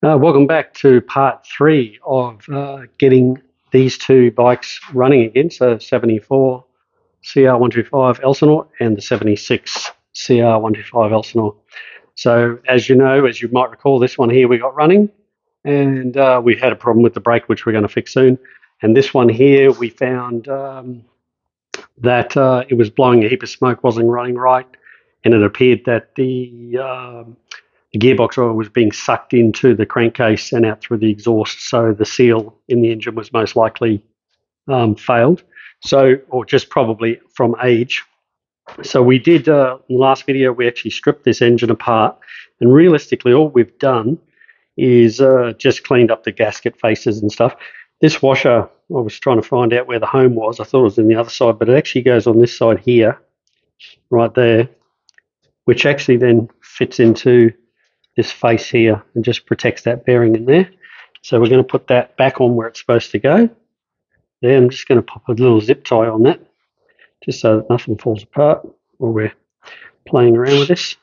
Welcome back to part 3 of getting these two bikes running again. So 74 CR125 Elsinore and the 76 CR125 Elsinore. So as you know, as you might recall, this one here we got running, and we had a problem with the brake, which we're going to fix soon. And this one here, we found that it was blowing a heap of smoke, wasn't running right, and it appeared that the gearbox oil was being sucked into the crankcase and out through the exhaust, so the seal in the engine was most likely failed, or just probably from age. So we did, in the last video, we actually stripped this engine apart, and realistically all we've done is just cleaned up the gasket faces and stuff. This washer, I was trying to find out where the home was. I thought it was on the other side, but it actually goes on this side here, right there, which actually then fits into this face here and just protects that bearing in there. So we're going to put that back on where it's supposed to go. There, I'm just going to pop a little zip tie on that, just so that nothing falls apart while we're playing around with this.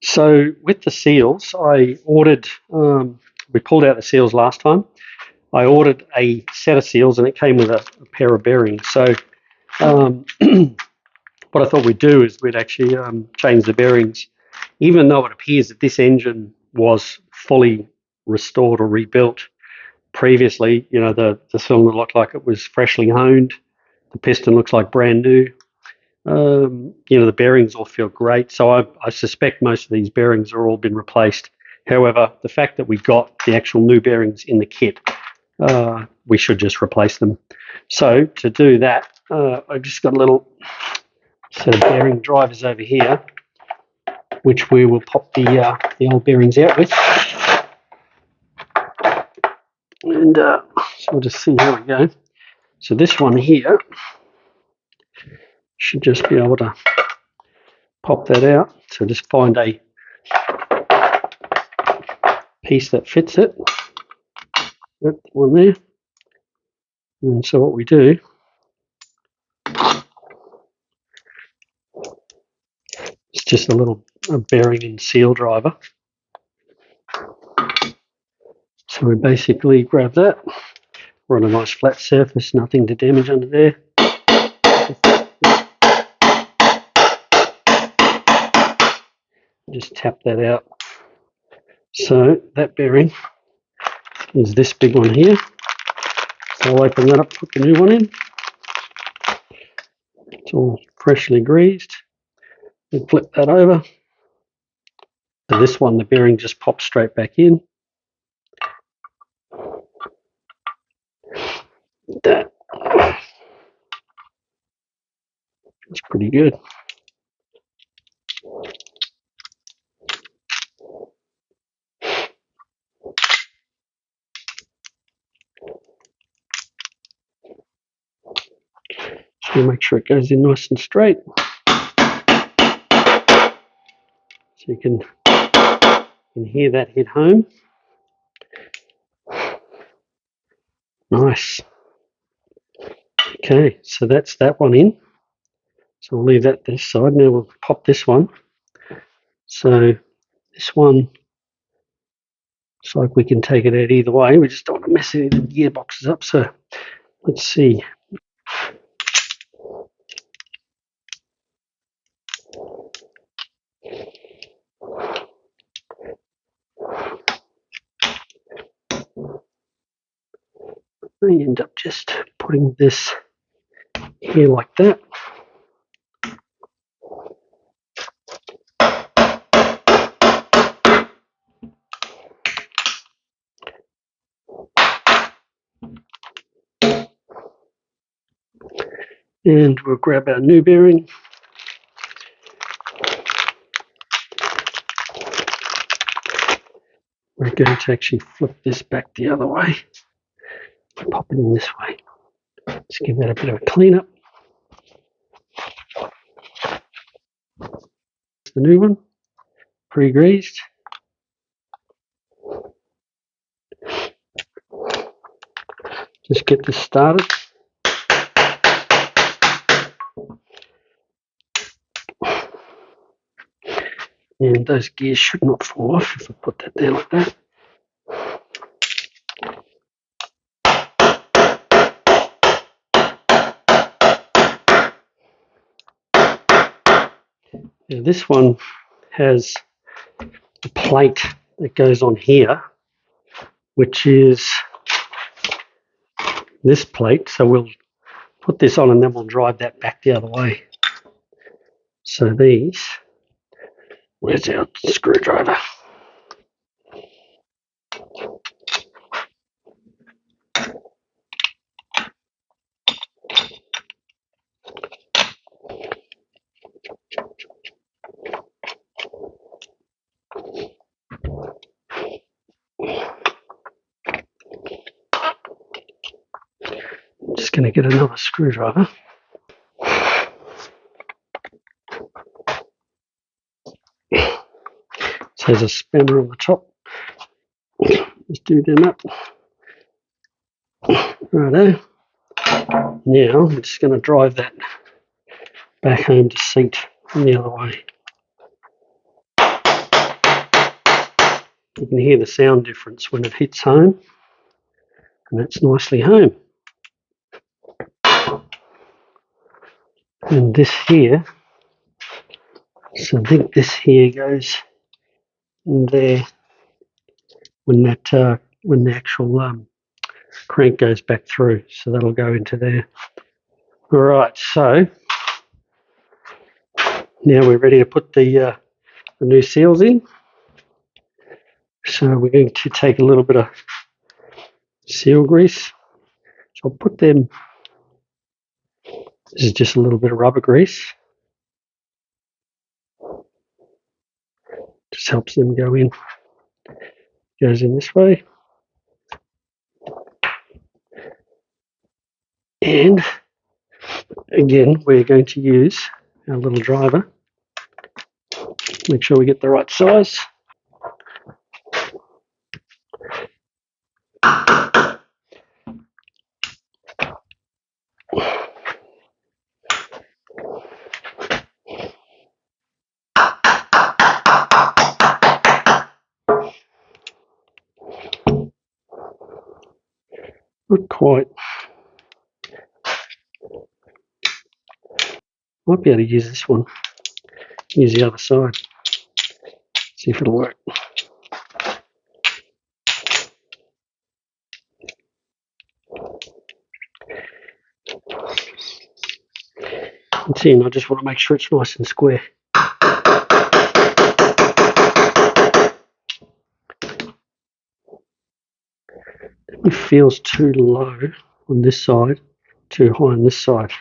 So with the seals, I ordered, we pulled out the seals last time. I ordered a set of seals and it came with a pair of bearings. So what I thought we'd do is we'd actually change the bearings, even though it appears that this engine was fully restored or rebuilt previously. You know, the cylinder looked like it was freshly honed. The piston looks like brand new. You know, the bearings all feel great. So I suspect most of these bearings are all been replaced. However, the fact that we got the actual new bearings in the kit, we should just replace them. So to do that, I just got a little set of bearing drivers over here, which we will pop the old bearings out with. And so we'll just see how we go. So this one here should just be able to pop that out. So just find a piece that fits it. That one there. And so what we do, it's just a bearing and seal driver. So we basically grab that. We're on a nice flat surface, nothing to damage under there. Just tap that out. So that bearing is this big one here. So I'll open that up, put the new one in. It's all freshly greased. And flip that over. So this one, the bearing just pops straight back in. That's pretty good. So make sure it goes in nice and straight. So you can hear that hit home. Nice. Okay, so that's that one in. So we'll leave that this side. Now we'll pop this one. So this one, it's like we can take it out either way. We just don't want to mess any of the gearboxes up. So let's see. I end up just putting this here like that. And we'll grab our new bearing. We're going to actually flip this back the other way. Pop it in this way. Let's give that a bit of a clean up. The new one, pre-greased. Just get this started. And those gears should not fall off if I put that down like that. Now this one has a plate that goes on here, which is this plate. So we'll put this on and then we'll drive that back the other way. So these, where's our screwdriver? I'm just going to get another screwdriver. So there's a spanner on the top. Just do them up. Righto. Now I'm just going to drive that back home to seat from the other way. You can hear the sound difference when it hits home, and that's nicely home. And this here, so I think this here goes in there when that when the actual crank goes back through, so that'll go into there. All right, so now we're ready to put the new seals in. So we're going to take a little bit of seal grease. So I'll put them. This is just a little bit of rubber grease. Just helps them go in. Goes in this way. And again, we're going to use our little driver. Make sure we get the right size. Not quite. Might be able to use this one. Use the other side. See if it'll work. And see, I just want to make sure it's nice and square. It feels too low on this side, too high on this side.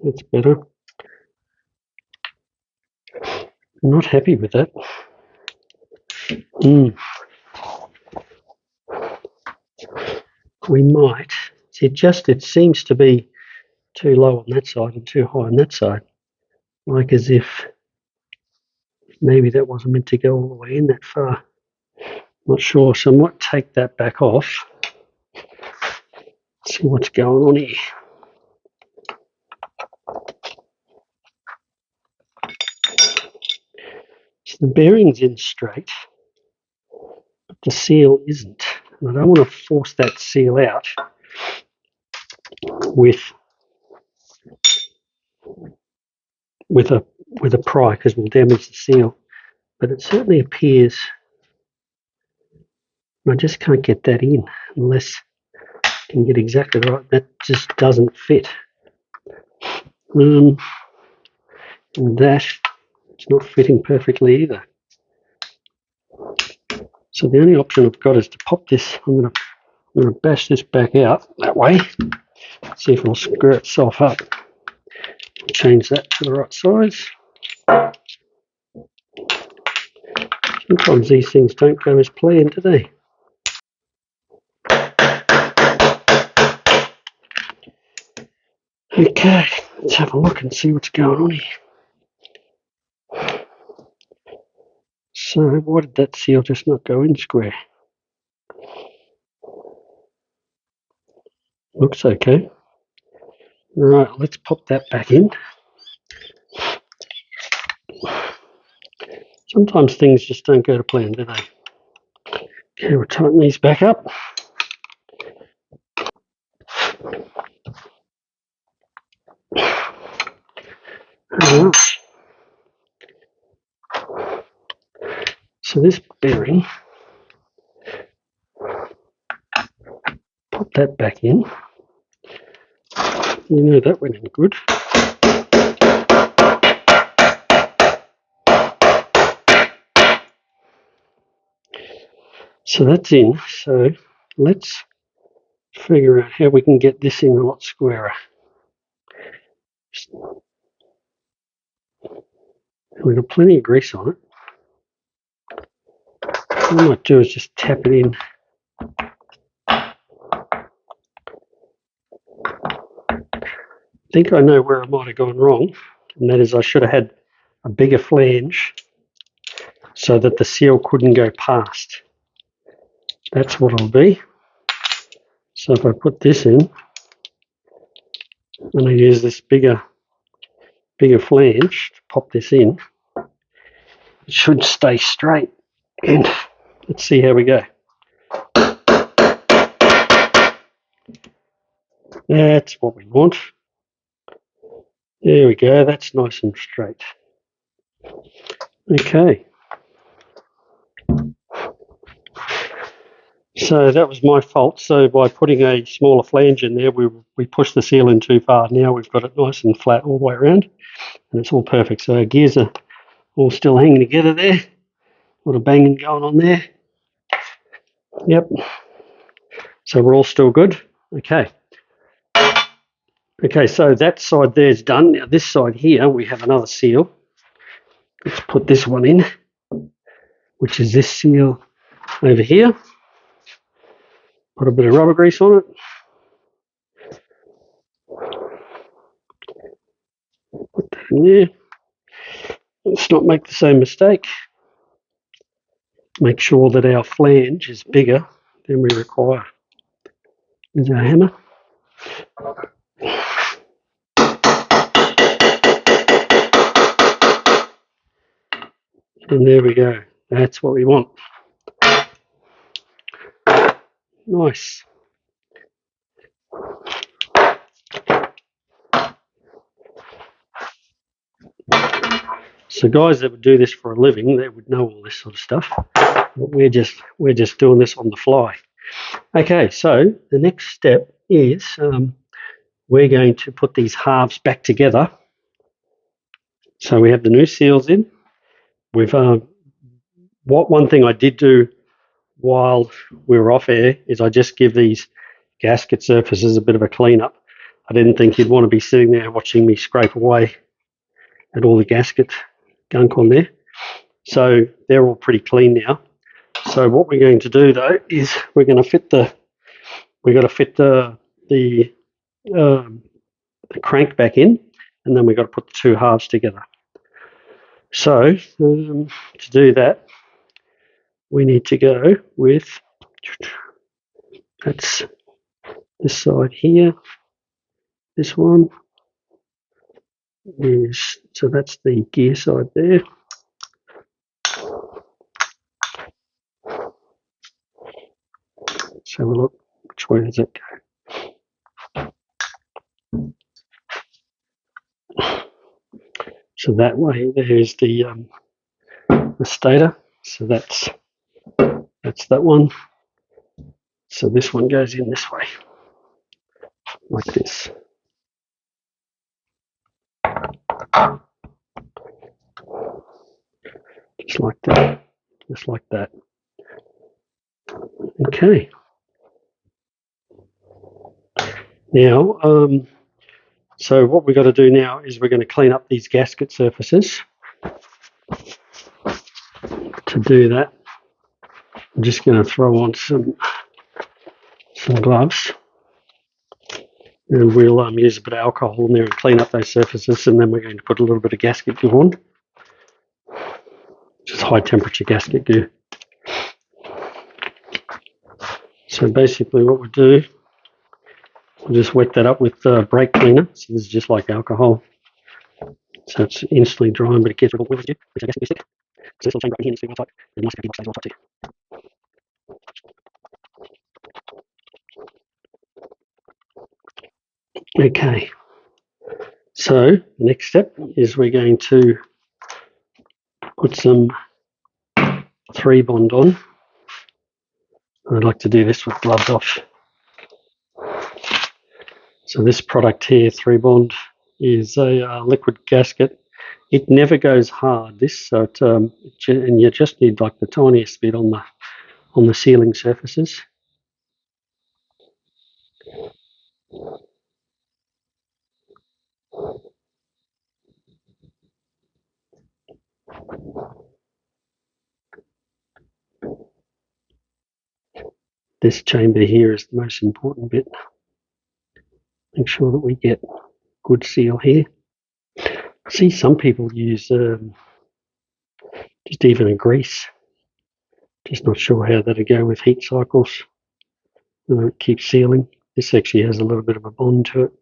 That's better. I'm not happy with that. We might. See, it seems to be too low on that side and too high on that side. Like as if maybe that wasn't meant to go all the way in that far. Not sure, so I might take that back off. See what's going on here. So the bearing's in straight, but the seal isn't. And I don't want to force that seal out with a pry, because we'll damage the seal. But it certainly appears I just can't get that in unless I can get exactly right. That just doesn't fit. And that it's not fitting perfectly either. So the only option I've got is to pop this. I'm going to bash this back out that way. See if it'll screw itself up. Change that to the right size. Sometimes these things don't go as planned, do they? Okay, let's have a look and see what's going on here. So why did that seal just not go in square? Looks okay. Right, let's pop that back in. Sometimes things just don't go to plan, do they? Okay, we'll tighten these back up. Right. So this bearing, pop that back in. You know that went in good. So that's in. So let's figure out how we can get this in a lot squarer. We've got plenty of grease on it. What I might do is just tap it in. I think I know where I might have gone wrong, and that is I should have had a bigger flange so that the seal couldn't go past. That's what it'll be. So if I put this in, and I use this bigger flange to pop this in, it should stay straight. And let's see how we go. That's what we want. There we go, that's nice and straight. Okay. So that was my fault. So by putting a smaller flange in there, we pushed the seal in too far. Now we've got it nice and flat all the way around, and it's all perfect. So our gears are all still hanging together there. A lot of banging going on there. Yep. So we're all still good. Okay. Okay, so that side there is done. Now this side here, we have another seal. Let's put this one in, which is this seal over here. Put a bit of rubber grease on it. Put that in there. Let's not make the same mistake. Make sure that our flange is bigger than we require. There's our hammer. And there we go. That's what we want. Nice. So guys that would do this for a living, they would know all this sort of stuff. But we're just doing this on the fly. Okay, so the next step is we're going to put these halves back together. So we have the new seals in. We've one thing I did do while we were off air is I just give these gasket surfaces a bit of a clean up. I didn't think you'd want to be sitting there watching me scrape away at all the gasket gunk on there. So they're all pretty clean now. So what we're going to do though is we're going to fit the crank back in, and then we've got to put the two halves together. So to do that, we need to go with, that's this side here, this one is, so that's the gear side there. Let's have a look, which way does it go? So that way there's the stator, so that's that one. So this one goes in this way, like this. Just like that, just like that. Okay. Now, so what we've got to do now is we're going to clean up these gasket surfaces. To do that, I'm just going to throw on some gloves, and we'll use a bit of alcohol in there and clean up those surfaces, and then we're going to put a little bit of gasket glue on, which is high temperature gasket glue. So basically what we do We'll just wet that up with brake cleaner. So this is just like alcohol. So it's instantly drying, but it gets rid of all the residue, which I guess is stick. So this little chamber right here needs to be on top. And the nice box stays on top too. Okay, so the next step is we're going to put some 3-bond on. I'd like to do this with gloves off. So this product here, 3-bond, is a liquid gasket. It never goes hard, this, so and you just need like the tiniest bit on the sealing surfaces. This chamber here is the most important bit. Make sure that we get good seal here. I see some people use just even a grease. Just not sure how that'll go with heat cycles. It keeps sealing. This actually has a little bit of a bond to it,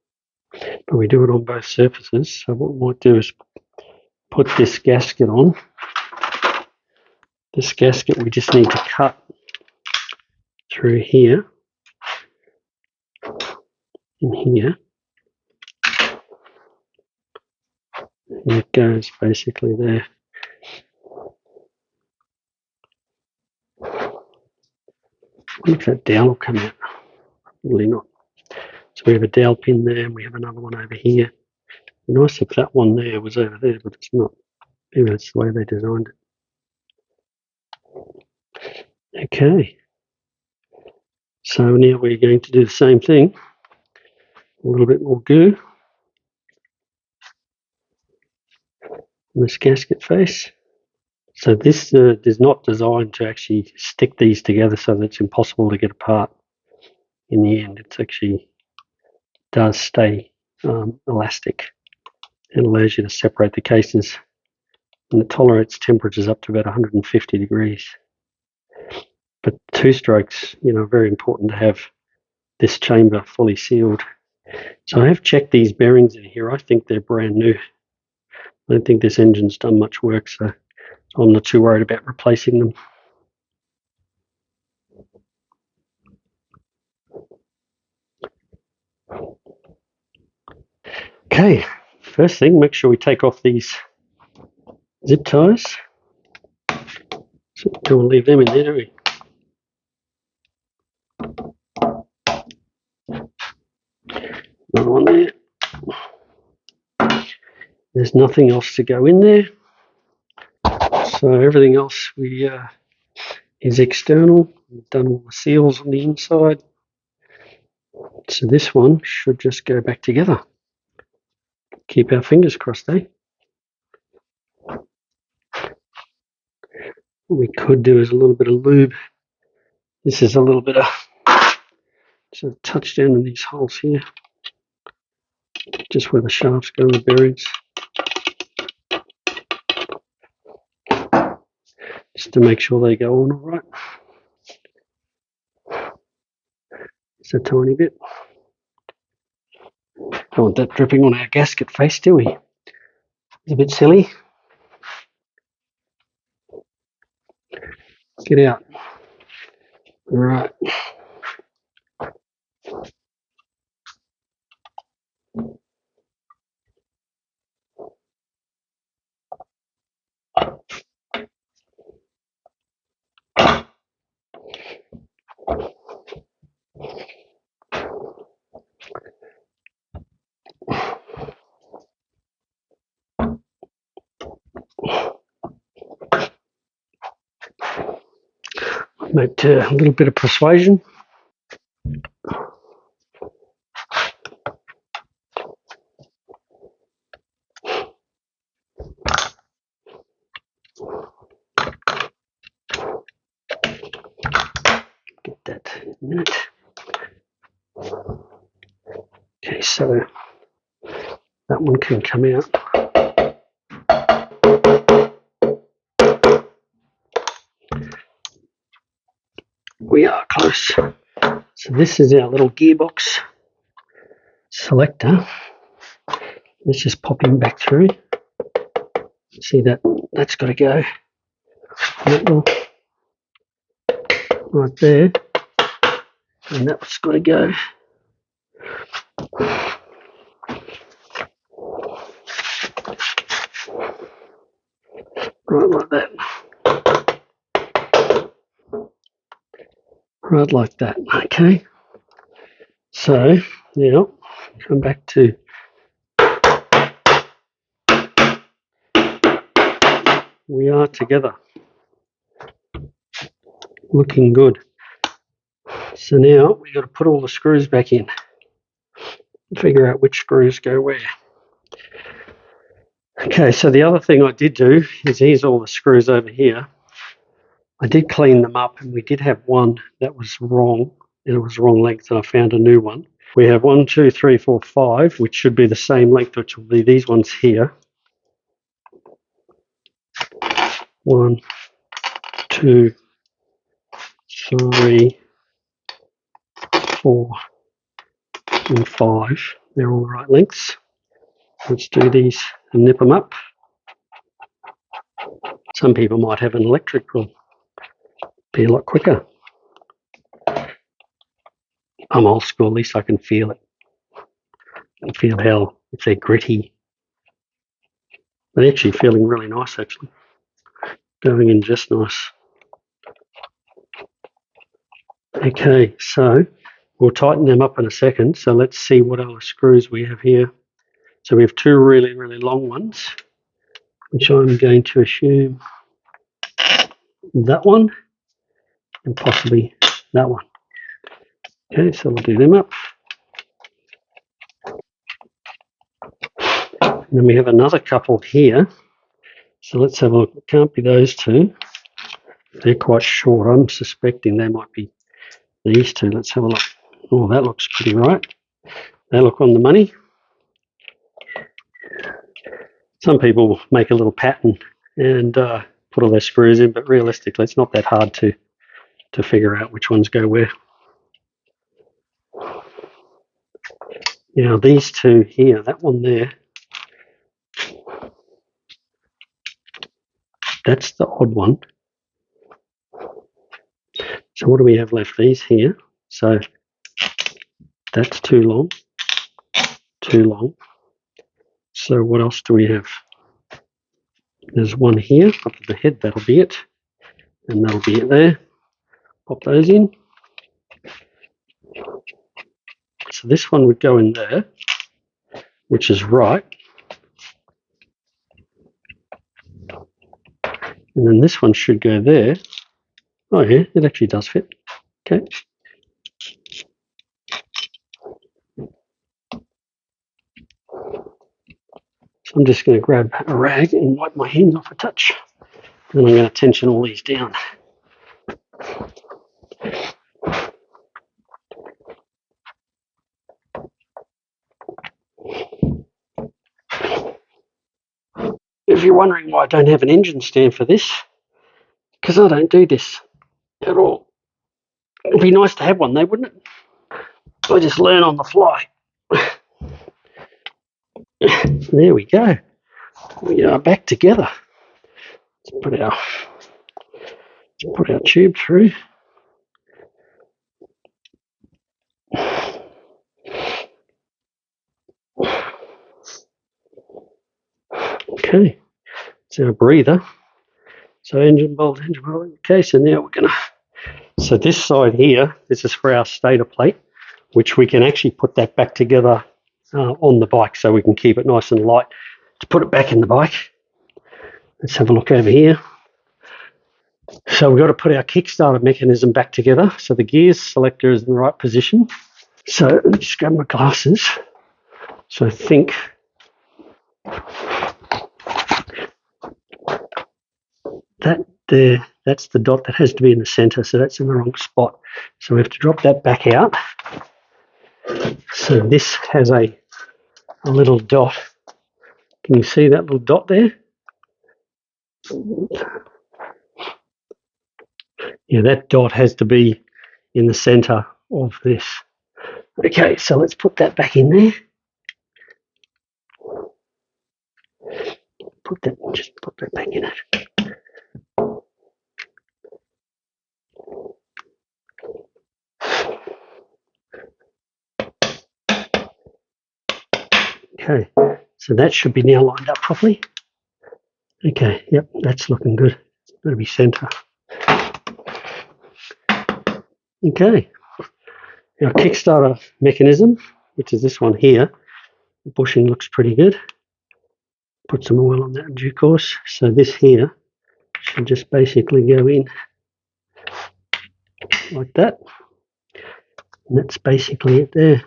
but we do it on both surfaces. So what we might do is put this gasket on. This gasket we just need to cut through here and here. And it goes basically there. I wonder if that dowel will come out. Probably not. So we have a dowel pin there and we have another one over here. It'd be nice if that one there was over there, but it's not. Maybe that's the way they designed it. Okay. So now we're going to do the same thing. A little bit more goo on this gasket face. So this is not designed to actually stick these together so that it's impossible to get apart in the end. It actually does stay elastic and allows you to separate the cases, and it tolerates temperatures up to about 150 degrees. But 2 strokes, very important to have this chamber fully sealed. So I have checked these bearings in here. I think they're brand new. I don't think this engine's done much work, so I'm not too worried about replacing them. Okay, first thing, make sure we take off these zip ties. So we don't want to leave them in there, do we? Another one there. There's nothing else to go in there. So everything else is external. We've done all the seals on the inside. So this one should just go back together. Keep our fingers crossed, eh? What we could do is a little bit of lube. This is a little bit of sort of touch down in these holes here, just where the shafts go in the bearings, just to make sure they go on all right. Just a tiny bit. Don't want that dripping on our gasket face, do we? It's a bit silly. Get out. All right. Make a little bit of persuasion. Get that in a minute. Okay, so that one can come out. We are close. So this is our little gearbox selector. Let's just pop him back through. See that's got to go. That will right there, and that's got to go. Right like that. Right like that. Okay. So now come back to we are together. Looking good. So now we've got to put all the screws back in. Figure out which screws go where. Okay, so the other thing I did do is here's all the screws over here. I did clean them up, and we did have one that was wrong, and it was wrong length, and I found a new one. We have 1, 2, 3, 4, 5, which should be the same length, which will be these ones here. 1, 2, 3, 4, and 5. They're all the right lengths. Let's do these and nip them up. Some people might have an electric will be a lot quicker. I'm old school, at least I can feel it. I can feel how, if they're gritty, they're actually feeling really nice actually. Going in just nice. Okay, so we'll tighten them up in a second. So let's see what other screws we have here. So we have two really, really long ones, which I'm going to assume that one and possibly that one. Okay, so we'll do them up. And then we have another couple here. So let's have a look. It can't be those two. They're quite short. I'm suspecting they might be these two. Let's have a look. Oh, that looks pretty right. They look on the money. Some people make a little pattern and put all their screws in, but realistically, it's not that hard to figure out which ones go where. Now, these two here, that one there, that's the odd one. So what do we have left? These here. So that's too long. Too long. So what else do we have? There's one here up at the head. That'll be it. And that'll be it there. Pop those in. So this one would go in there, which is right. And then this one should go there. Oh yeah, it actually does fit. Okay. So I'm just going to grab a rag and wipe my hands off a touch. And I'm going to tension all these down. If you're wondering why I don't have an engine stand for this, because I don't do this at all. It'd be nice to have one though, wouldn't it? I just learn on the fly. There we go. We are back together. Let's put our tube through. Okay, so our breather. So engine bolt. Okay, so now we're going to, so this side here, this is for our stator plate, which we can actually put that back together on the bike so we can keep it nice and light to put it back in the bike. Let's have a look over here. So we've got to put our Kickstarter mechanism back together. So the gears selector is in the right position. So let me just grab my glasses. So I think that there, that's the dot that has to be in the center. So that's in the wrong spot. So we have to drop that back out. So this has a little dot. Can you see that little dot there? Yeah, that dot has to be in the center of this. Okay, so let's put that back in there. Just put that back in it. Okay, so that should be now lined up properly. Okay, yep, that's looking good. It's going to be centre. Okay, our Kickstarter mechanism, which is this one here, the bushing looks pretty good. Put some oil on that in due course. So this here should just basically go in like that. And that's basically it there.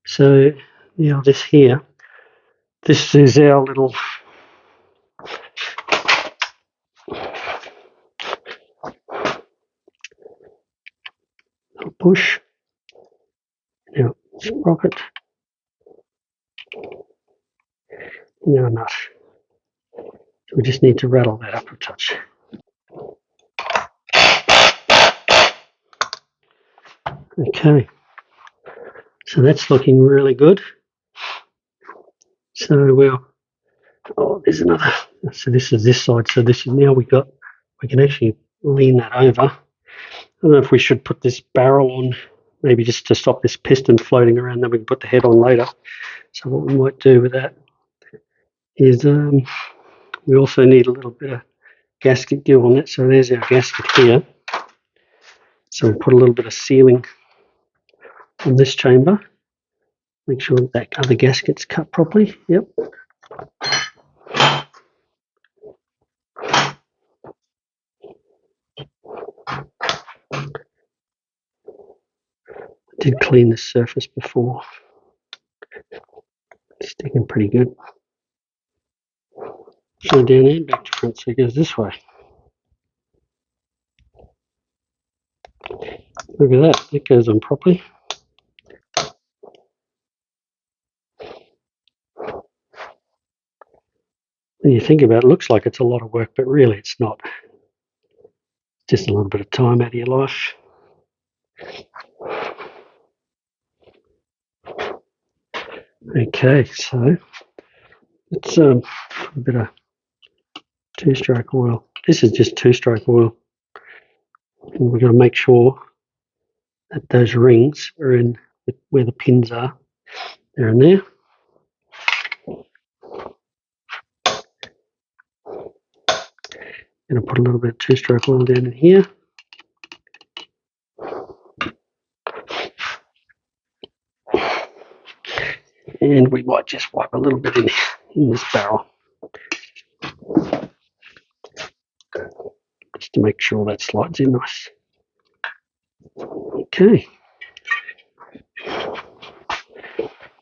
So now this here, this is our little push. Now sprocket. Now nut. So we just need to rattle that up a touch. Okay. So that's looking really good. So there's another. So this is this side. So this is now we can actually lean that over. I don't know if we should put this barrel on, maybe just to stop this piston floating around, then we can put the head on later. So what we might do with that is we also need a little bit of gasket glue on it. So there's our gasket here. So we'll put a little bit of sealing on this chamber. Make sure that other gasket's cut properly. Yep. Did clean the surface before. Sticking pretty good. So down and back to front, so it goes this way. Look at that, it goes on properly. When you think about it, it looks like it's a lot of work, but really it's not. Just a little bit of time out of your life. Okay, so let's put a bit of two-stroke oil. This is just two-stroke oil. And we've got to make sure that those rings are in where the pins are. They're in there. Going to put a little bit of two-stroke oil down in here. And we might just wipe a little bit in this barrel. Just to make sure that slides in nice. Okay.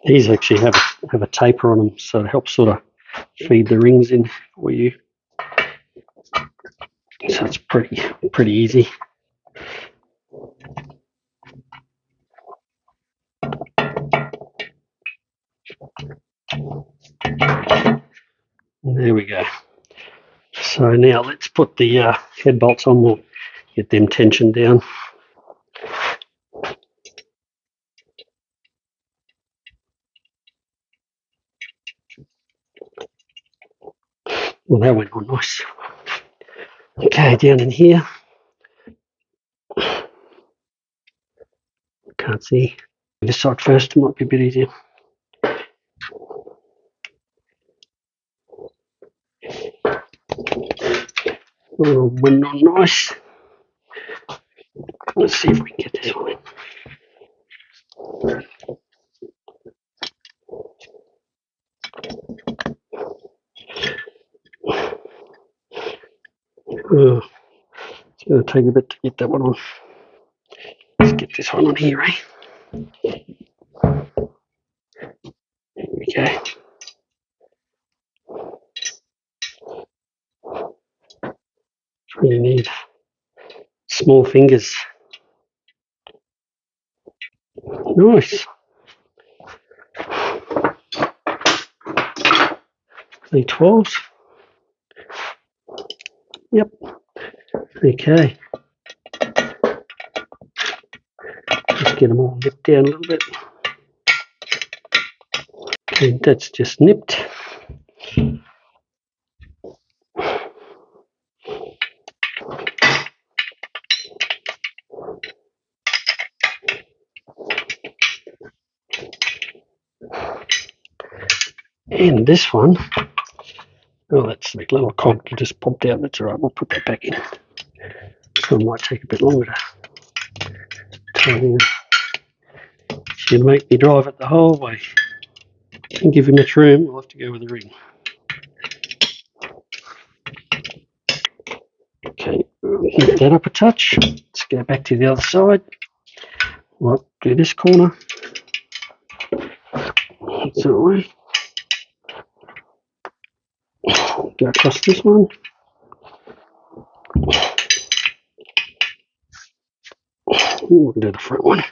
These actually have a taper on them, so it helps sort of feed the rings in for you. So it's pretty easy. There we go. So now let's put the head bolts on. We'll get them tensioned down. Well, that went on nice. Okay, down in here. Can't see. This side first, it might be a bit easier. Oh, went on nice. Let's see if we can get this one in. Oh, it's going to take a bit to get that one on. Let's get this one on here, eh? There we go. You need small fingers. Nice. V12s. Yep. Okay. Just get them all nipped down a little bit. Okay, that's just nipped. And this one, oh, that's the little conch that just popped out. That's all right, we'll put that back in. So it might take a bit longer to tighten it. She'll make me drive it the whole way. And give him much room, we'll have to go with the ring. Okay, hit that up a touch. Let's go back to the other side. We'll do this corner. That's that way. Go across this one. We'll do the front one.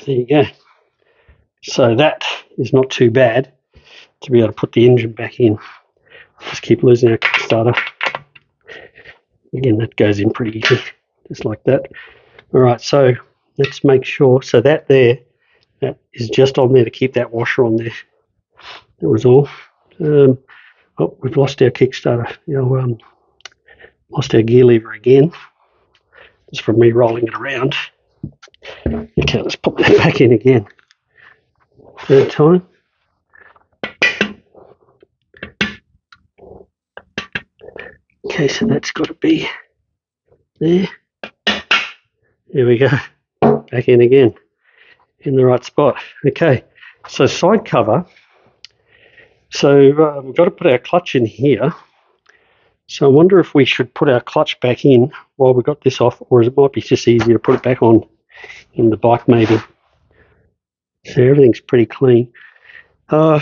There you go. So that is not too bad to be able to put the engine back in. Just keep losing our kickstarter. Again, that goes in pretty easy, just like that. All right, so let's make sure. So that there, that is just on there to keep that washer on there. That was all. Oh, we've lost our kickstarter. Lost our gear lever again. Just from me rolling it around. Okay, let's pop that back in again. Third time. Okay, so that's got to be there. There we go. Back in again. In the right spot. Okay, so side cover. So we've got to put our clutch in here. So I wonder if we should put our clutch back in while we've got this off, or it might be just easier to put it back on in the bike maybe. So everything's pretty clean. I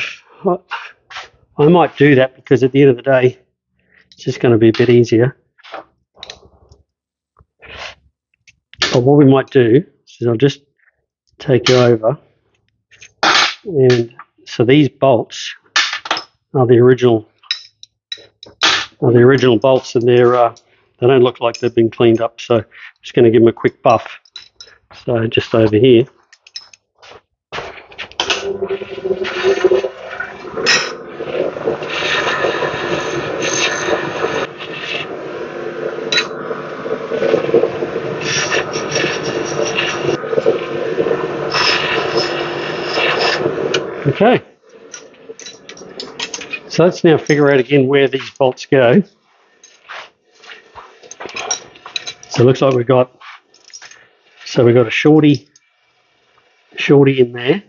might do that because at the end of the day, it's just going to be a bit easier. But what we might do is I'll just take you over. And so these bolts are the original bolts, and they don't look like they've been cleaned up. So I'm just going to give them a quick buff. So just over here. Okay, so let's now figure out again where these bolts go. So it looks like we've got a shorty in there.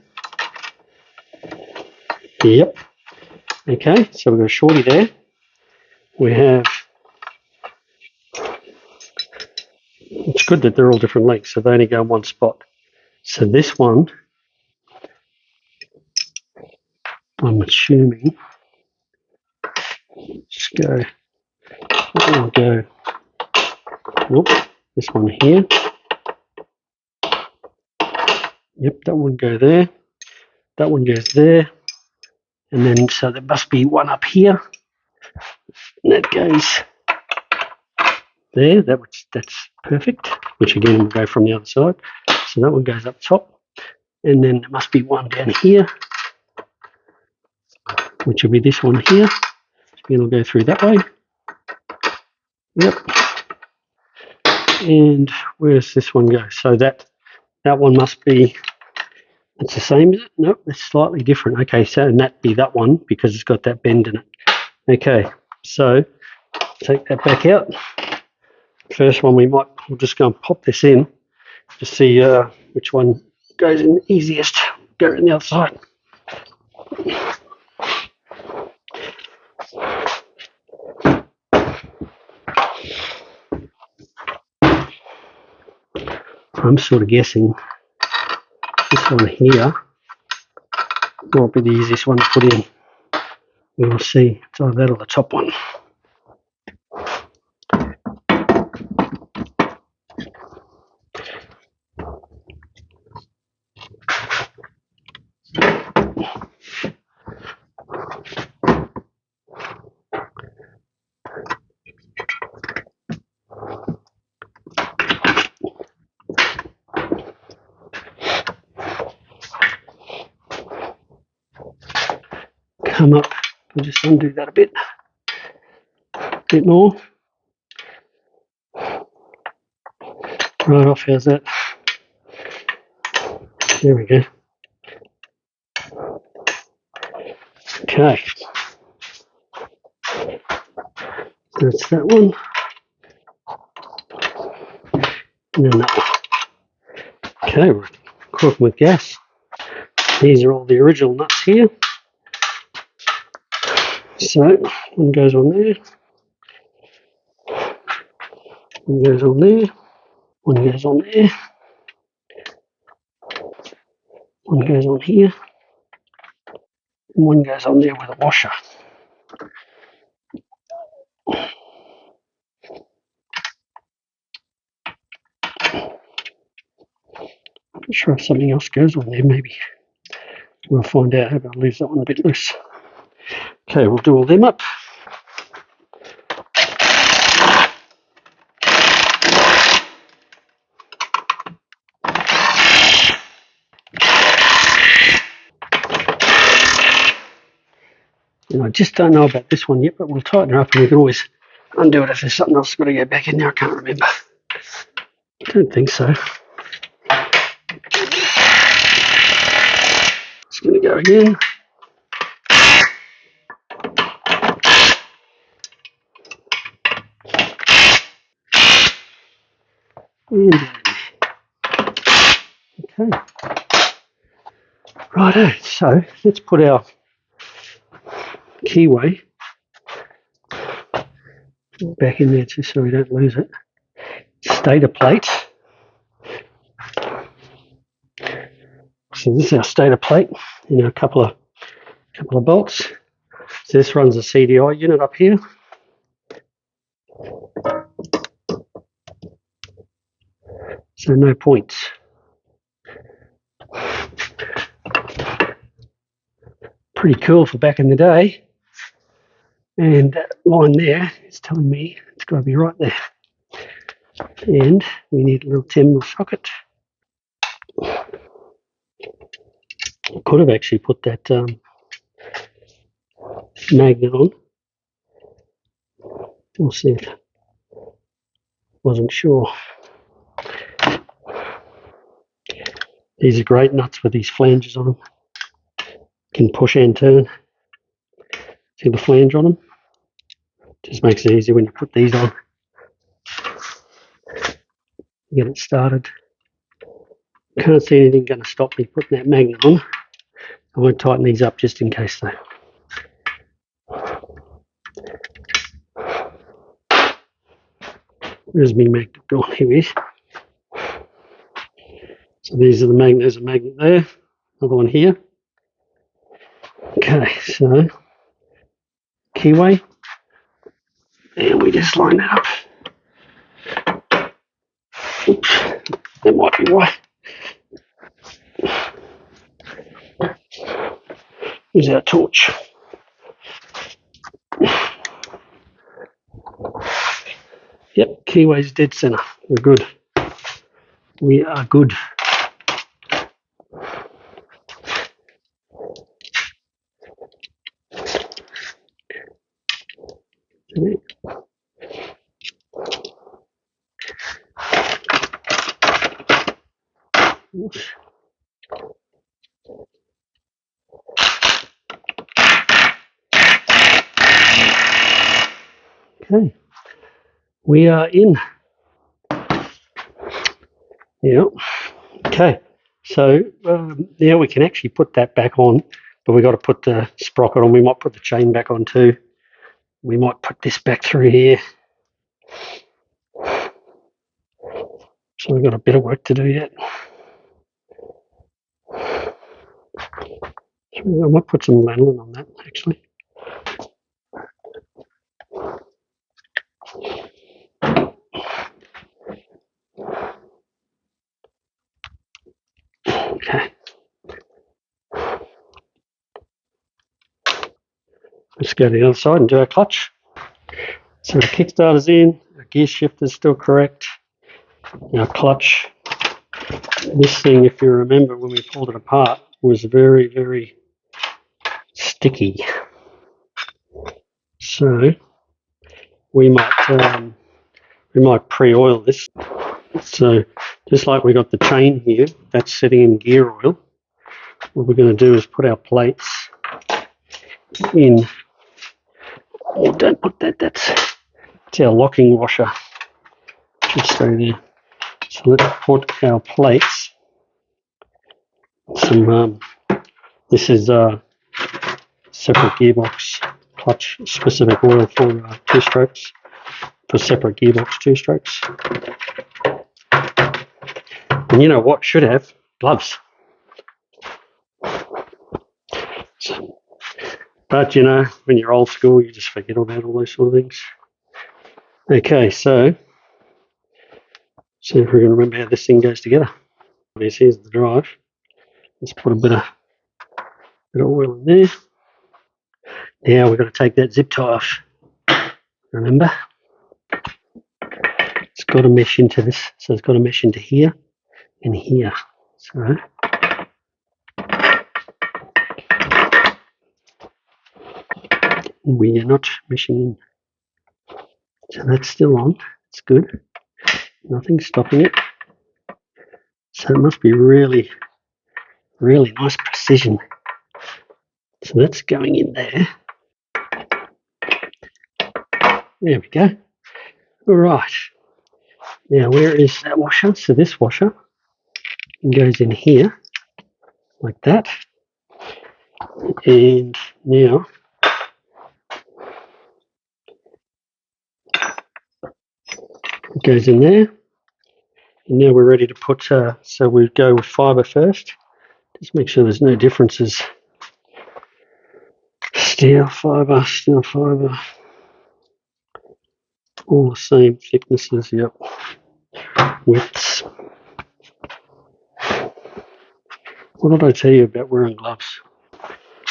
Yep. Okay, so we've got a shorty there. We have, it's good that they're all different lengths, so they only go in one spot. So this one, I'm assuming, we'll go, whoop, this one here. Yep, that one go there. That one goes there. And then, so there must be one up here. And that goes there. That's perfect. Which again will go from the other side. So that one goes up top. And then there must be one down here, which will be this one here. It'll go through that way. Yep. And where's this one go? So that one must be, it's the same, is it? Nope, it's slightly different. Okay, so and that'd be that one because it's got that bend in it. Okay, so take that back out. First one we'll just go and pop this in to see which one goes in easiest. Go around the other side. I'm sort of guessing this one here might be the easiest one to put in. We'll see. It's either that or the top one. come up. We'll just undo that a bit more. Right off, how's that? There we go. Okay. That's that one. And then that one. Okay, we're cooking with gas. These are all the original nuts here. So, one goes on there. One goes on there. One goes on there. One goes on here. And one goes on there with a washer. Not sure if something else goes on there, maybe. We'll find out. How about leave that one a bit loose. Okay, we'll do all them up. And I just don't know about this one yet, but we'll tighten her up and we can always undo it if there's something else that's got to go back in there. I can't remember. I don't think so. It's going to go again. And okay. Righto, so let's put our keyway back in there just so we don't lose it. Stator plate. So this is our stator plate and a couple of bolts. So this runs a CDI unit up here. So no points. Pretty cool for back in the day. And that line there is telling me it's got to be right there. And we need a little 10mm socket. I could have actually put that magnet on. We'll see if wasn't sure. These are great nuts with these flanges on them. Can push and turn. See the flange on them? Just makes it easier when you put these on. Get it started. Can't see anything going to stop me putting that magnet on. I won't tighten these up just in case though. Where's my magnet gone? Here it is. So these are the magnets. There's a magnet there. Another one here. Okay, so keyway. And we just line that up. Oops, that might be why. Here's our torch. Yep, keyway's dead center. We're good. We are good. Okay, we are in. Yeah. Okay, so now we can actually put that back on, but we've got to put the sprocket on. We might put the chain back on too. We might put this back through here. So we've got a bit of work to do yet. I might put some lanolin on that actually. Okay. Let's go to the other side and do our clutch. So the kickstarter's in, our gear shifter's still correct, our clutch. This thing, if you remember when we pulled it apart, was very, very sticky. So we might pre-oil this. So just like we got the chain here, that's sitting in gear oil. What we're going to do is put our plates in. Oh, don't put that. That's our locking washer. Should stay there. So let's put our plates. This is separate gearbox clutch specific oil for two strokes. For separate gearbox two strokes. And you know what? Should have gloves. But you know, when you're old school, you just forget about all those sort of things. Okay, so see if we can remember how this thing goes together. Here's the drive. Let's put a bit of oil in there. Now we've got to take that zip tie off. Remember? It's got to mesh into this, so it's got to mesh into here and here. So we are not meshing in. So that's still on. It's good. Nothing's stopping it. So it must be really, really nice precision. So that's going in there. There we go. All right. Now where is that washer? So this washer goes in here like that. And now it goes in there. And now we're ready to put, so we go with fibre first. Just make sure there's no differences. Steel fibre, all the same thicknesses, yep. Widths. What did I tell you about wearing gloves?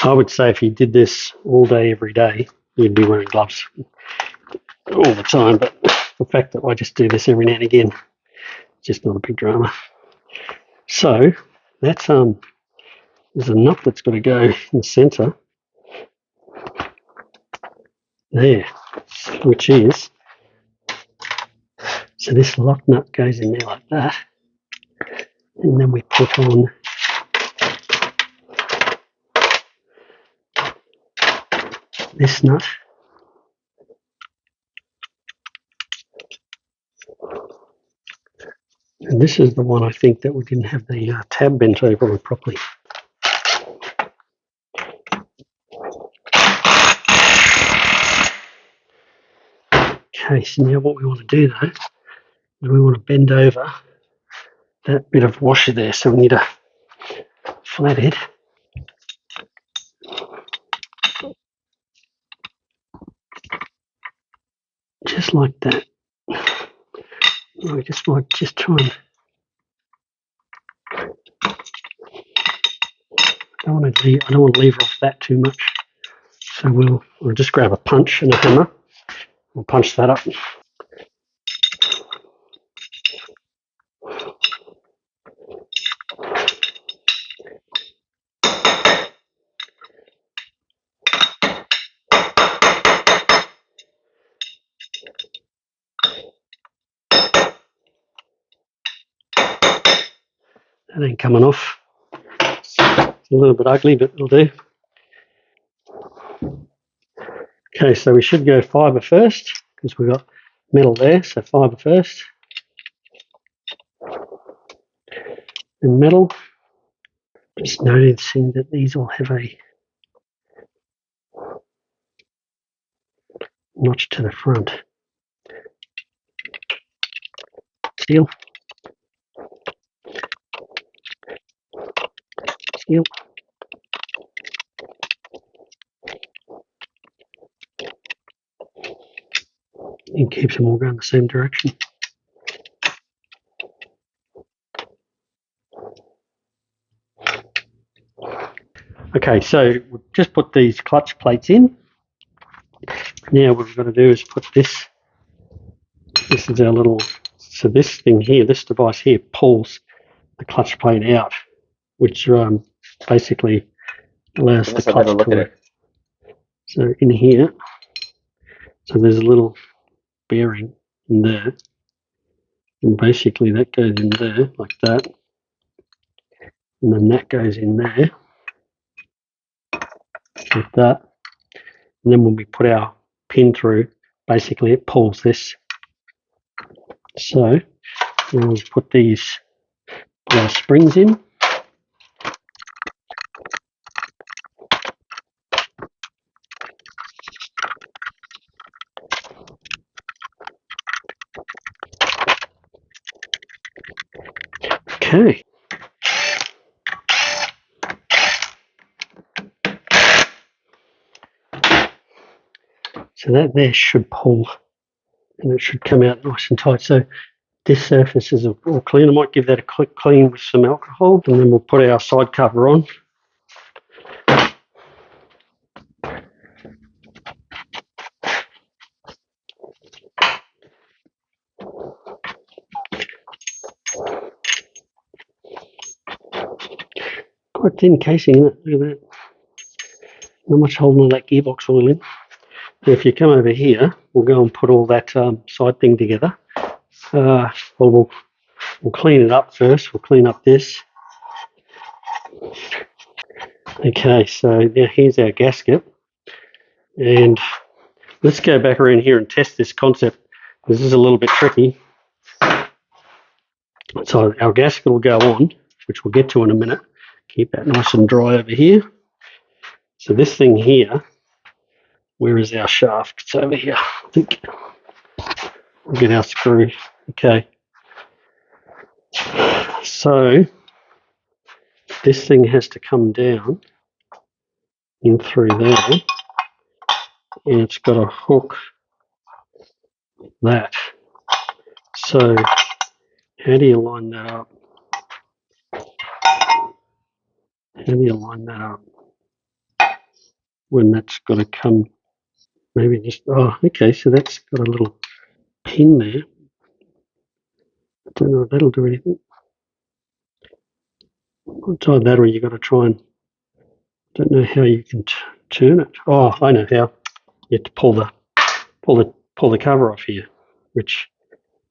I would say if you did this all day, every day, you'd be wearing gloves all the time. But the fact that I just do this every now and again, just not a big drama. So that's there's a nut that's got to go in the centre there, which is, so this lock nut goes in there like that, and then we put on this nut. And this is the one I think that we didn't have the tab bent over on properly. Okay, so now what we want to do though, is we want to bend over that bit of washer there. So we need a flathead. Just like that. I just might just try and, I don't want to lever off that too much. So we'll just grab a punch and a hammer. We'll punch that up. That ain't coming off. It's a little bit ugly, but it'll do. Okay, so we should go fibre first because we've got metal there, so fibre first. And metal. Just noticing that these all have a notch to the front. Steel. Steel. And keeps them all going the same direction. Okay, so we've just put these clutch plates in. Now what we've got to do is put this. This is our little, so this thing here, this device here pulls the clutch plate out, which basically allows the clutch to work. So in here, So there's a little bearing in there, and basically that goes in there like that, and then that goes in there like that, and then when we put our pin through, basically it pulls this. So we'll put these springs in. Okay. So that there should pull, and it should come out nice and tight. So this surface is all clean. I might give that a quick clean with some alcohol, and then we'll put our side cover on. Quite thin casing in it, look at that. Not much holding all that gearbox oil in. Now if you come over here, we'll go and put all that side thing together. We'll clean it up first. We'll clean up this. Okay, so now here's our gasket. And let's go back around here and test this concept. This is a little bit tricky. So our gasket will go on, which we'll get to in a minute. Keep that nice and dry over here. So this thing here, where is our shaft? It's over here, I think. We'll get our screw. Okay. So this thing has to come down in through there, and it's got to hook that. So how do you line that up? How do you line that up when that's got to come? Maybe just, oh, okay, so that's got a little pin there. I don't know if that'll do anything. Inside that, or you got to try and, don't know how you can turn it. Oh, I know how. You have to pull the cover off here, which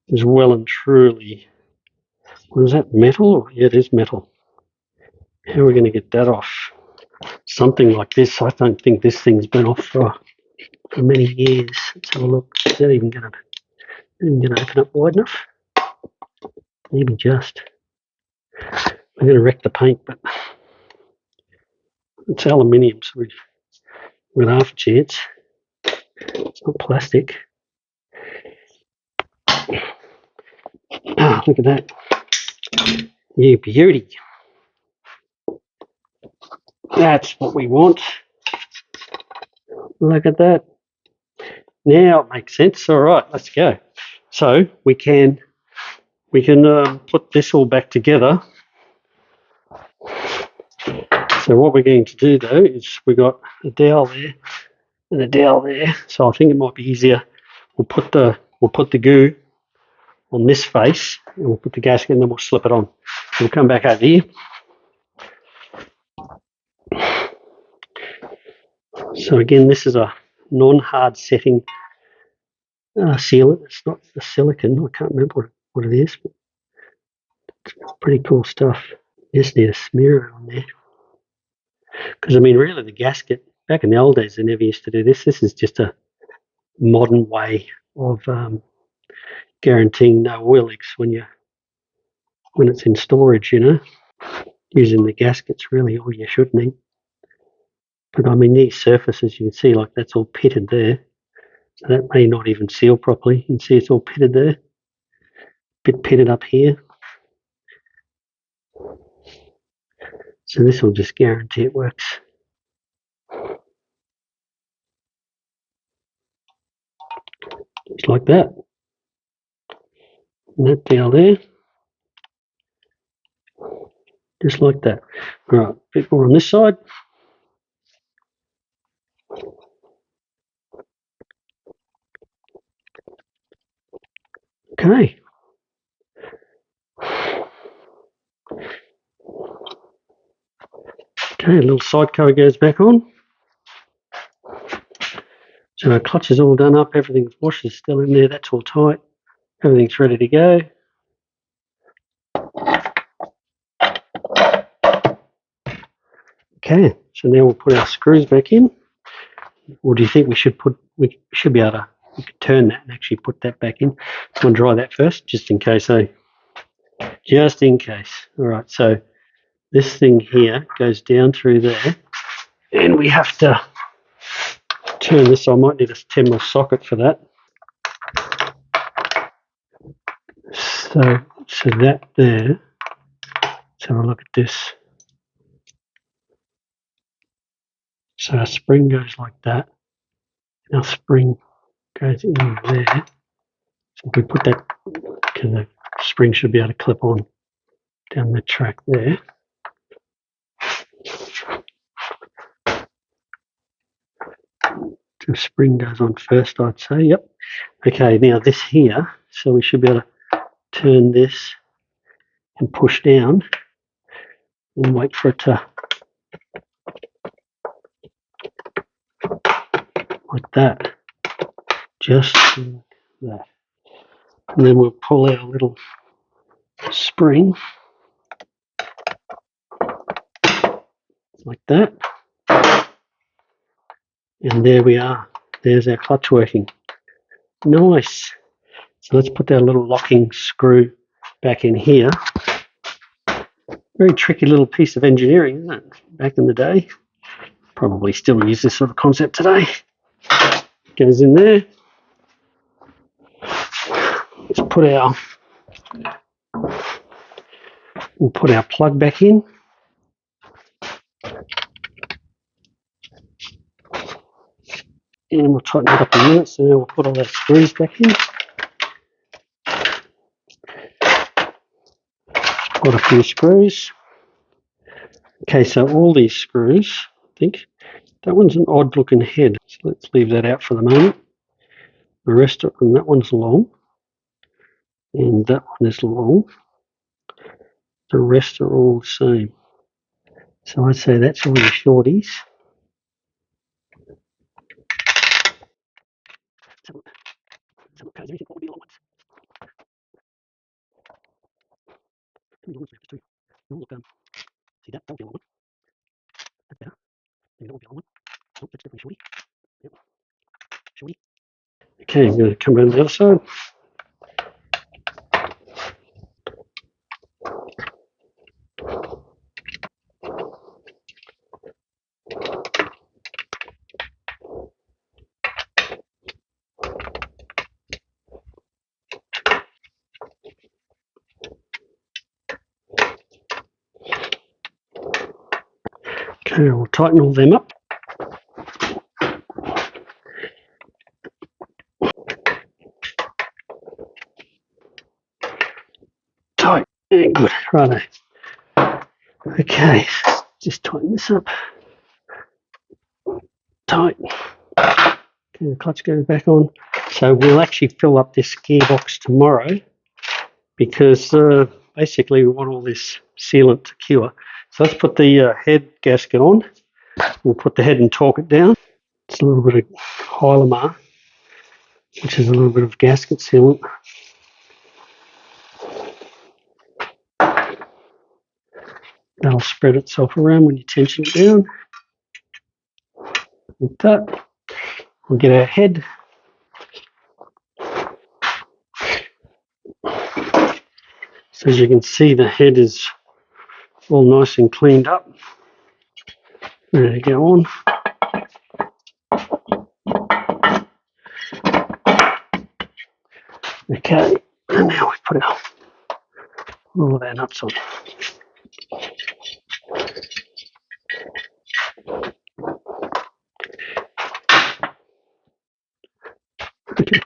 is well and truly, what is that, metal? Yeah, it is metal. How are we going to get that off? Something like this. I don't think this thing's been off for many years. Let's have a look. Is that even going to open up wide enough? Maybe just. I'm going to wreck the paint, but it's aluminium, so we've got half a chance. It's not plastic. Ah, look at that. You beauty. That's what we want. Look at that. Now it makes sense. All right, let's go. So we can put this all back together. So what we're going to do though is we've got a dowel there and a dowel there. So I think it might be easier. We'll put the goo on this face, and we'll put the gasket, and then we'll slip it on. We'll come back over here. So again, this is a non-hard setting sealant. It's not the silicone. I can't remember what it is, but it's pretty cool stuff. Just need to smear it on there. Because I mean, really, the gasket back in the old days, they never used to do this. This is just a modern way of guaranteeing no oil leaks when it's in storage. Using the gaskets really all you should need. But I mean, these surfaces you can see, like that's all pitted there. So that may not even seal properly. You can see it's all pitted there. Bit pitted up here. So this will just guarantee it works. Just like that. And that down there. Just like that. All right, a bit more on this side. Okay. Okay, a little side cover goes back on. So our clutch is all done up, everything's washed, is still in there, that's all tight, everything's ready to go. Okay, so now we'll put our screws back in. Or do you think we should be able to, we could turn that and actually put that back in? I'm going to dry that first, just in case. Just in case. All right, so this thing here goes down through there, and we have to turn this. I might need a 10mm socket for that. So that there. Let's have a look at this. So our spring goes like that. Our spring goes in there. So if we put that, because the spring should be able to clip on down the track there. The spring goes on first, I'd say. Yep. Okay, now this here, so we should be able to turn this and push down and wait for it to, like that. Just like that. And then we'll pull our little spring like that. And there we are. There's our clutch working. Nice. So let's put our little locking screw back in here. Very tricky little piece of engineering, isn't it? Back in the day. Probably still use this sort of concept today. Goes in there. We'll put our plug back in. And we'll tighten it up a minute, so now we'll put all our screws back in. Got a few screws. Okay, so all these screws, I think, that one's an odd looking head, so let's leave that out for the moment. The rest of them, that one's long, and that one is long. The rest are all the same. So I'd say that's all the shorties. Everything will be long ones. How many long ones do we have? There's two. Oh, look, see that? That'll be a long one. That's better. Maybe that won't be a long one. Oh, that's definitely shorty. Yep. Shorty. Okay, I'm going to come around the other side. Okay, we'll tighten all them up. Tight and good. Righto. Okay, just tighten this up. Tight. Okay, the clutch goes back on. So we'll actually fill up this gearbox tomorrow because basically we want all this sealant to cure. So let's put the head gasket on. We'll put the head and torque it down. It's a little bit of Hylamar, which is a little bit of gasket sealant. That'll spread itself around when you tension it down. Like that. We'll get our head. So as you can see, the head is all nice and cleaned up. Ready to go on. Okay, and now we put all of our nuts on. Okay.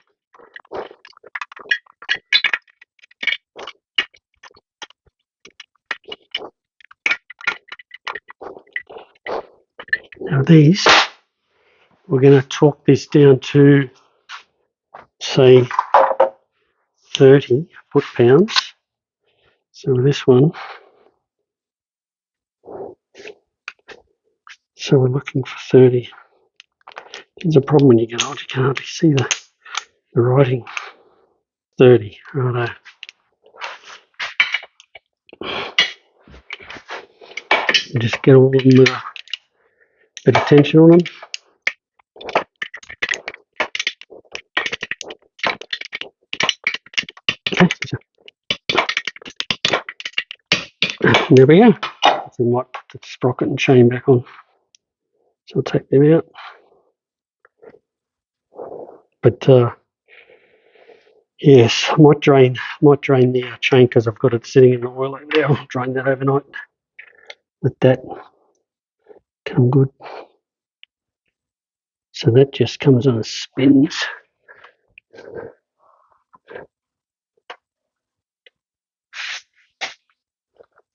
Now these, we're going to torque this down to, say, 30 foot-pounds. So this one, so we're looking for 30. There's a problem when you get old, you can hardly see the writing. 30, righto. Just get all of them with a bit of tension on them. Okay, so there we go. So we might put the sprocket and chain back on. So I'll take them out. But yes, I might drain the chain because I've got it sitting in the oil over there. I'll drain that overnight. Let that come good. So that just comes on and spins.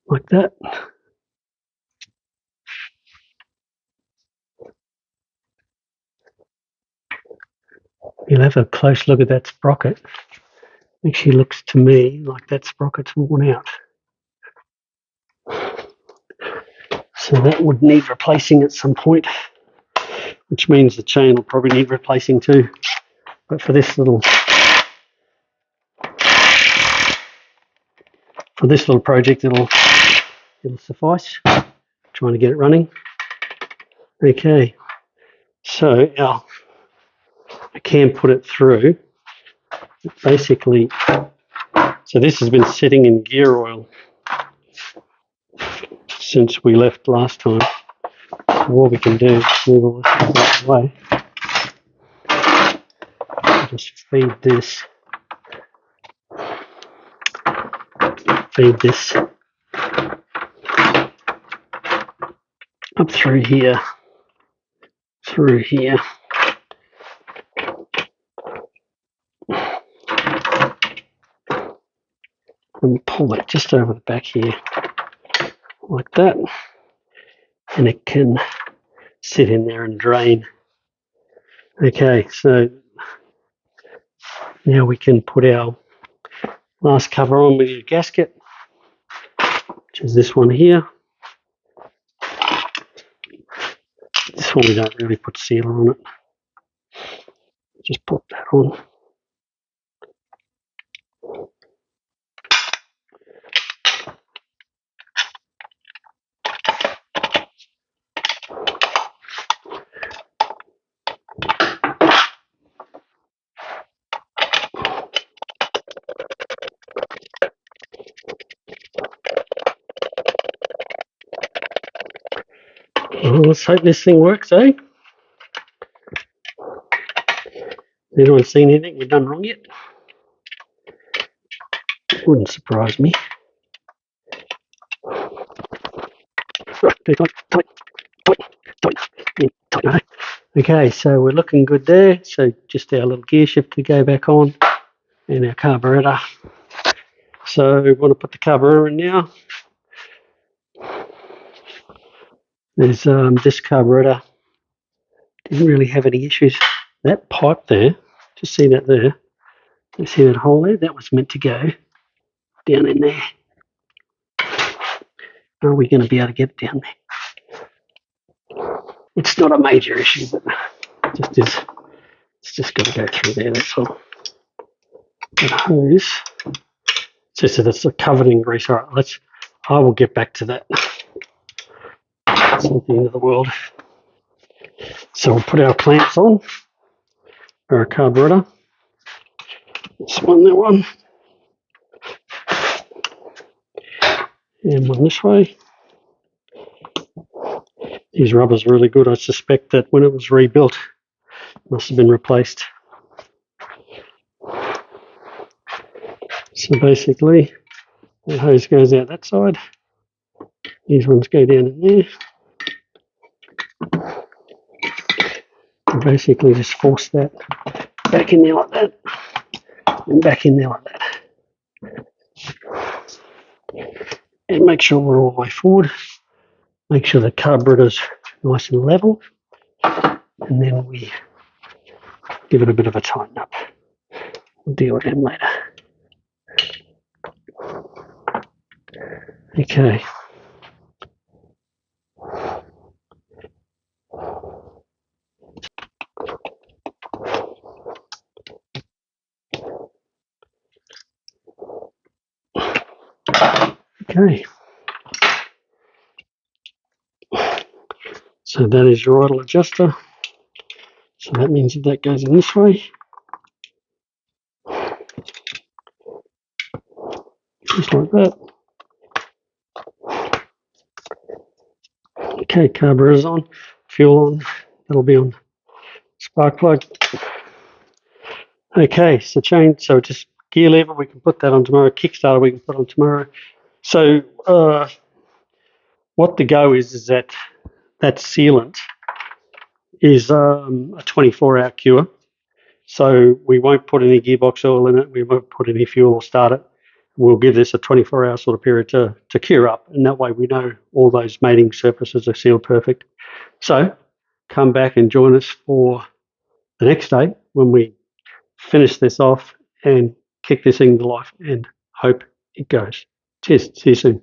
Like that. You'll have a close look at that sprocket. Actually looks to me like that sprocket's worn out. So that would need replacing at some point, which means the chain will probably need replacing too. But for this little project, it'll suffice. Trying to get it running. Okay, so I can put it through. Basically, so this has been sitting in gear oil since we left last time. So what we can do is move all this out of the way. Just feed this up through here, and pull it just over the back here, like that, and it can sit in there and drain. Okay, so now we can put our last cover on with your gasket, which is this one here. This one we don't really put sealer on it. Just put that on. Well, let's hope this thing works, eh? Anyone seen anything we've done wrong yet? Wouldn't surprise me. Okay, so we're looking good there. So just our little gear shift to go back on, and our carburetor. So we want to put the carburetor in now. There's this carburetor didn't really have any issues. That pipe there, just see that there. You see that hole there? That was meant to go down in there. Are we going to be able to get it down there? It's not a major issue, but just is. It's just got to go through there. That's all. The hose. It's just that it's covered in grease. All right, I will get back to that. It's not the end of the world. So we'll put our clamps on for our carburetor. This one, that one. And one this way. These rubbers are really good. I suspect that when it was rebuilt, it must have been replaced. So basically, the hose goes out that side. These ones go down in there. And basically just force that back in there like that, and back in there like that. And make sure we're all the way forward. Make sure the carburetor's nice and level. And then we give it a bit of a tighten up. We'll deal with them later. Okay. Okay. So that is your idle adjuster. So that means that goes in this way. Just like that. Okay, carburetor's on, fuel on, that'll be on spark plug. Okay, so just gear lever, we can put that on tomorrow. Kickstarter, we can put on tomorrow. So what the go is that sealant is a 24-hour cure. So we won't put any gearbox oil in it. We won't put any fuel or start it. We'll give this a 24-hour sort of period to cure up, and that way we know all those mating surfaces are sealed perfect. So come back and join us for the next day when we finish this off and kick this thing to life and hope it goes. Cheers. See you soon.